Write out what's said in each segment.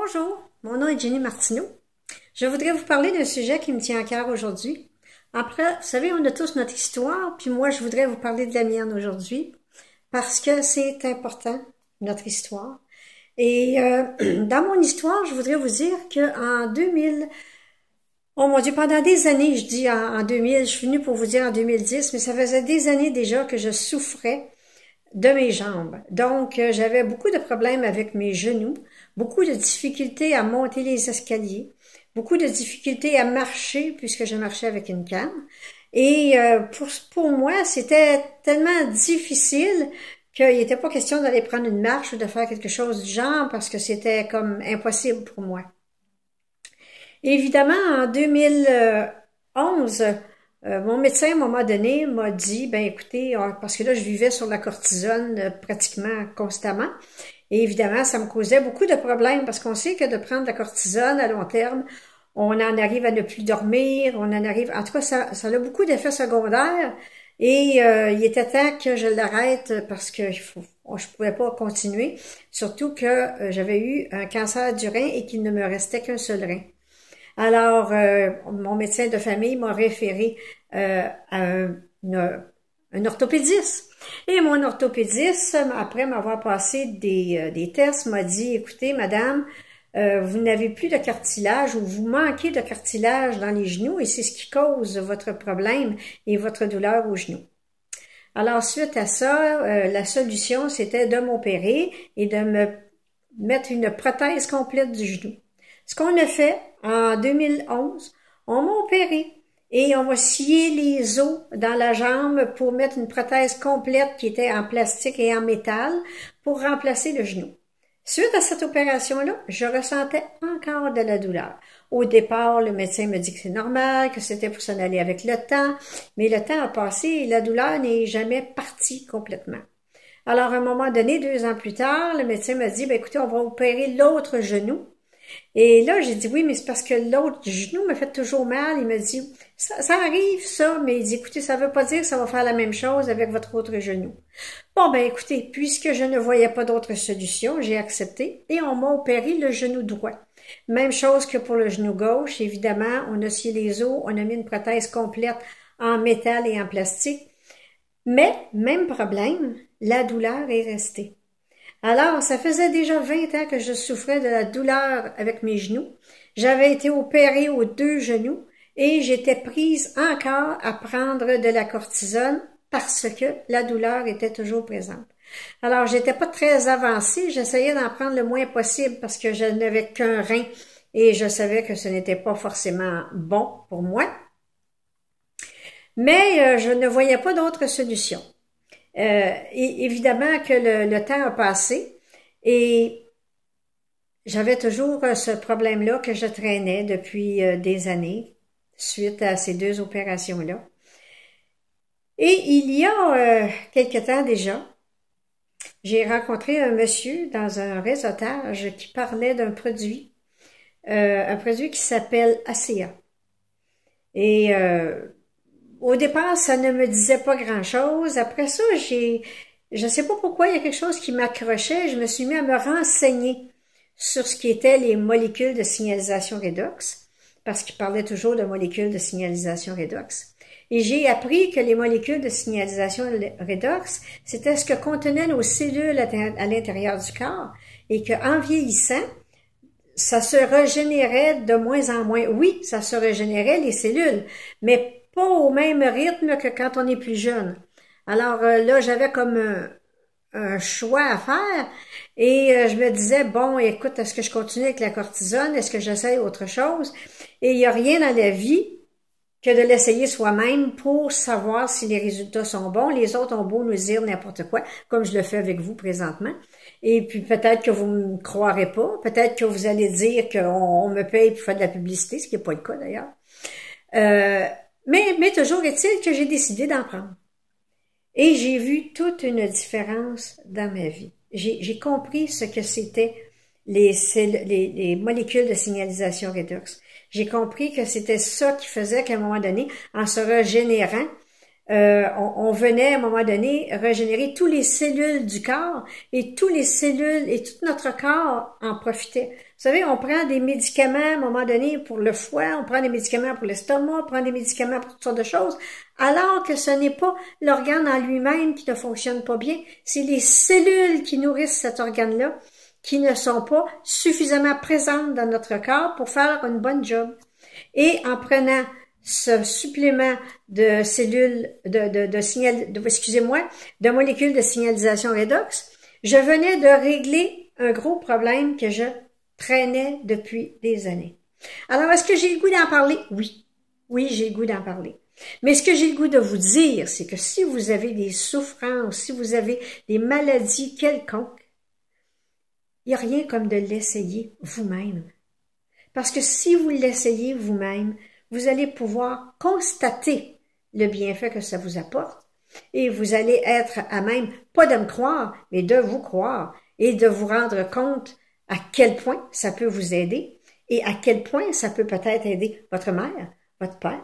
Bonjour, mon nom est Jenny Martineau. Je voudrais vous parler d'un sujet qui me tient à cœur aujourd'hui. Après, vous savez, on a tous notre histoire, puis moi, je voudrais vous parler de la mienne aujourd'hui, parce que c'est important, notre histoire. Et dans mon histoire, je voudrais vous dire qu'en 2000, oh mon Dieu, pendant des années, je dis en 2000, je suis venue pour vous dire en 2010, mais ça faisait des années déjà que je souffrais de mes jambes. Donc, j'avais beaucoup de problèmes avec mes genoux, beaucoup de difficultés à monter les escaliers, beaucoup de difficultés à marcher puisque je marchais avec une canne. Et pour moi, c'était tellement difficile qu'il n'était pas question d'aller prendre une marche ou de faire quelque chose du genre parce que c'était comme impossible pour moi. Évidemment, en 2011, mon médecin, à un moment donné, m'a dit, ben écoutez, parce que là, je vivais sur la cortisone pratiquement constamment, et évidemment, ça me causait beaucoup de problèmes, parce qu'on sait que de prendre la cortisone à long terme, on en arrive à ne plus dormir, on en arrive, en tout cas, ça a beaucoup d'effets secondaires, et il était temps que je l'arrête, parce que je pouvais pas continuer, surtout que j'avais eu un cancer du rein et qu'il ne me restait qu'un seul rein. Alors, mon médecin de famille m'a référé à un orthopédiste. Et mon orthopédiste, après m'avoir passé des tests, m'a dit, écoutez, madame, vous n'avez plus de cartilage ou vous manquez de cartilage dans les genoux et c'est ce qui cause votre problème et votre douleur aux genoux. Alors, suite à ça, la solution, c'était de m'opérer et de me mettre une prothèse complète du genou. Ce qu'on a fait en 2011, on m'a opéré et on m'a scié les os dans la jambe pour mettre une prothèse complète qui était en plastique et en métal pour remplacer le genou. Suite à cette opération-là, je ressentais encore de la douleur. Au départ, le médecin me dit que c'est normal, que c'était pour s'en aller avec le temps, mais le temps a passé et la douleur n'est jamais partie complètement. Alors, à un moment donné, 2 ans plus tard, le médecin m'a dit, ben écoutez, on va opérer l'autre genou. Et là, j'ai dit oui, mais c'est parce que l'autre genou me fait toujours mal. Il me dit, ça arrive ça, mais il dit, écoutez, ça veut pas dire que ça va faire la même chose avec votre autre genou. Bon, ben écoutez, puisque je ne voyais pas d'autre solution, j'ai accepté et on m'a opéré le genou droit. Même chose que pour le genou gauche, évidemment, on a scié les os, on a mis une prothèse complète en métal et en plastique. Mais, même problème, la douleur est restée. Alors, ça faisait déjà 20 ans que je souffrais de la douleur avec mes genoux. J'avais été opérée aux 2 genoux et j'étais prise encore à prendre de la cortisone parce que la douleur était toujours présente. Alors, j'étais pas très avancée. J'essayais d'en prendre le moins possible parce que je n'avais qu'un rein et je savais que ce n'était pas forcément bon pour moi. Mais je ne voyais pas d'autre solution. Et évidemment que le temps a passé et j'avais toujours ce problème-là que je traînais depuis des années suite à ces 2 opérations-là. Et il y a quelque temps déjà, j'ai rencontré un monsieur dans un réseautage qui parlait d'un produit, un produit qui s'appelle ACA. Et au départ, ça ne me disait pas grand-chose. Après ça, je sais pas pourquoi, il y a quelque chose qui m'accrochait. Je me suis mis à me renseigner sur ce qui étaient les molécules de signalisation redox, parce qu'il parlait toujours de molécules de signalisation redox. Et j'ai appris que les molécules de signalisation redox, c'était ce que contenaient nos cellules à l'intérieur du corps, et qu'en vieillissant, ça se régénérait de moins en moins. Oui, ça se régénérait les cellules, mais pas au même rythme que quand on est plus jeune. Alors là, j'avais comme un choix à faire et je me disais, bon, écoute, est-ce que je continue avec la cortisone? Est-ce que j'essaye autre chose? Et il n'y a rien dans la vie que de l'essayer soi-même pour savoir si les résultats sont bons. Les autres ont beau nous dire n'importe quoi, comme je le fais avec vous présentement. Et puis peut-être que vous ne me croirez pas, peut-être que vous allez dire qu'on me paye pour faire de la publicité, ce qui n'est pas le cas d'ailleurs. Mais toujours est-il que j'ai décidé d'en prendre. Et j'ai vu toute une différence dans ma vie. J'ai compris ce que c'était les molécules de signalisation redox. J'ai compris que c'était ça qui faisait qu'à un moment donné, en se régénérant, on venait à un moment donné régénérer toutes les cellules du corps et toutes les cellules et tout notre corps en profitait. Vous savez, on prend des médicaments à un moment donné pour le foie, on prend des médicaments pour l'estomac, on prend des médicaments pour toutes sortes de choses, alors que ce n'est pas l'organe en lui-même qui ne fonctionne pas bien, c'est les cellules qui nourrissent cet organe-là qui ne sont pas suffisamment présentes dans notre corps pour faire une bonne job. Et en prenant ce supplément de cellules, de molécules de signalisation redox, je venais de régler un gros problème que je traînais depuis des années. Alors, est-ce que j'ai le goût d'en parler? Oui. Oui, j'ai le goût d'en parler. Mais ce que j'ai le goût de vous dire, c'est que si vous avez des souffrances, si vous avez des maladies quelconques, il n'y a rien comme de l'essayer vous-même. Parce que si vous l'essayez vous-même, vous allez pouvoir constater le bienfait que ça vous apporte et vous allez être à même, pas de me croire, mais de vous croire et de vous rendre compte à quel point ça peut vous aider et à quel point ça peut peut-être aider votre mère, votre père,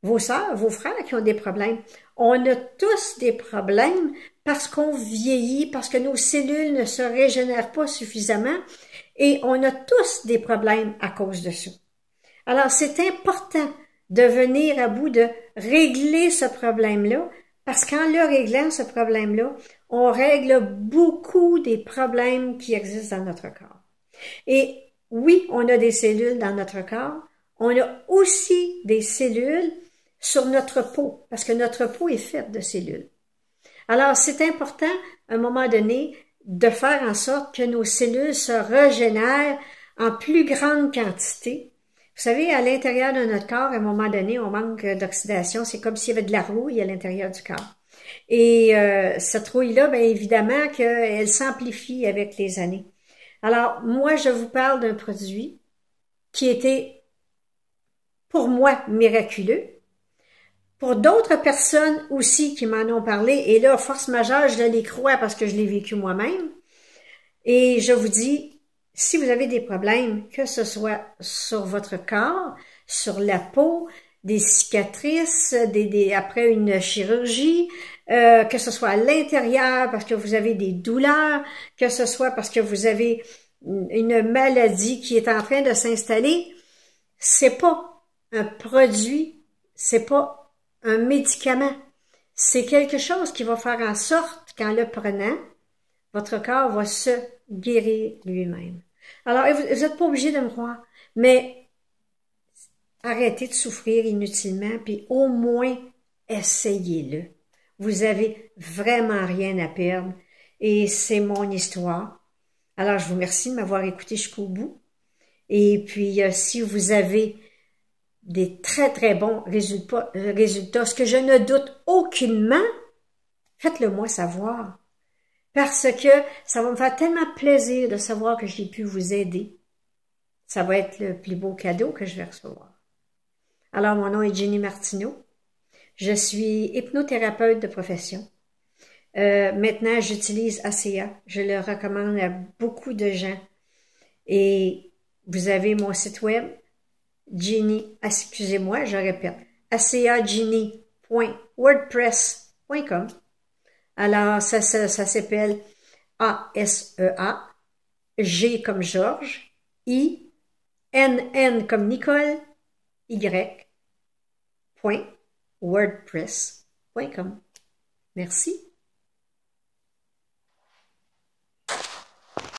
vos sœurs, vos frères qui ont des problèmes. On a tous des problèmes parce qu'on vieillit, parce que nos cellules ne se régénèrent pas suffisamment et on a tous des problèmes à cause de ça. Alors, c'est important de venir à bout de régler ce problème-là, parce qu'en le réglant, ce problème-là, on règle beaucoup des problèmes qui existent dans notre corps. Et oui, on a des cellules dans notre corps, on a aussi des cellules sur notre peau, parce que notre peau est faite de cellules. Alors, c'est important, à un moment donné, de faire en sorte que nos cellules se régénèrent en plus grande quantité. Vous savez, à l'intérieur de notre corps, à un moment donné, on manque d'oxydation. C'est comme s'il y avait de la rouille à l'intérieur du corps. Et cette rouille-là, bien évidemment qu'elle s'amplifie avec les années. Alors, moi, je vous parle d'un produit qui était, pour moi, miraculeux. Pour d'autres personnes aussi qui m'en ont parlé, et là, force majeure, je les crois parce que je l'ai vécu moi-même. Et je vous dis, si vous avez des problèmes, que ce soit sur votre corps, sur la peau, des cicatrices, après une chirurgie, que ce soit à l'intérieur parce que vous avez des douleurs, que ce soit parce que vous avez une maladie qui est en train de s'installer, c'est pas un produit, c'est pas un médicament. C'est quelque chose qui va faire en sorte qu'en le prenant, votre corps va se guérir lui-même. Alors, vous n'êtes pas obligé de me croire, mais arrêtez de souffrir inutilement, puis au moins, essayez-le. Vous avez vraiment rien à perdre, et c'est mon histoire. Alors, je vous remercie de m'avoir écouté jusqu'au bout. Et puis, si vous avez des très, très bons résultats, ce que je ne doute aucunement, faites-le moi savoir. Parce que ça va me faire tellement plaisir de savoir que j'ai pu vous aider. Ça va être le plus beau cadeau que je vais recevoir. Alors, mon nom est Jenny Martineau. Je suis hypnothérapeute de profession. Maintenant, j'utilise ACA. Je le recommande à beaucoup de gens. Et vous avez mon site web, Jenny, excusez-moi, je répète, acajenny.wordpress.com. Alors, ça s'appelle A-S-E-A, G comme Georges, I, N comme Nicole, Y, .wordpress.com. Merci.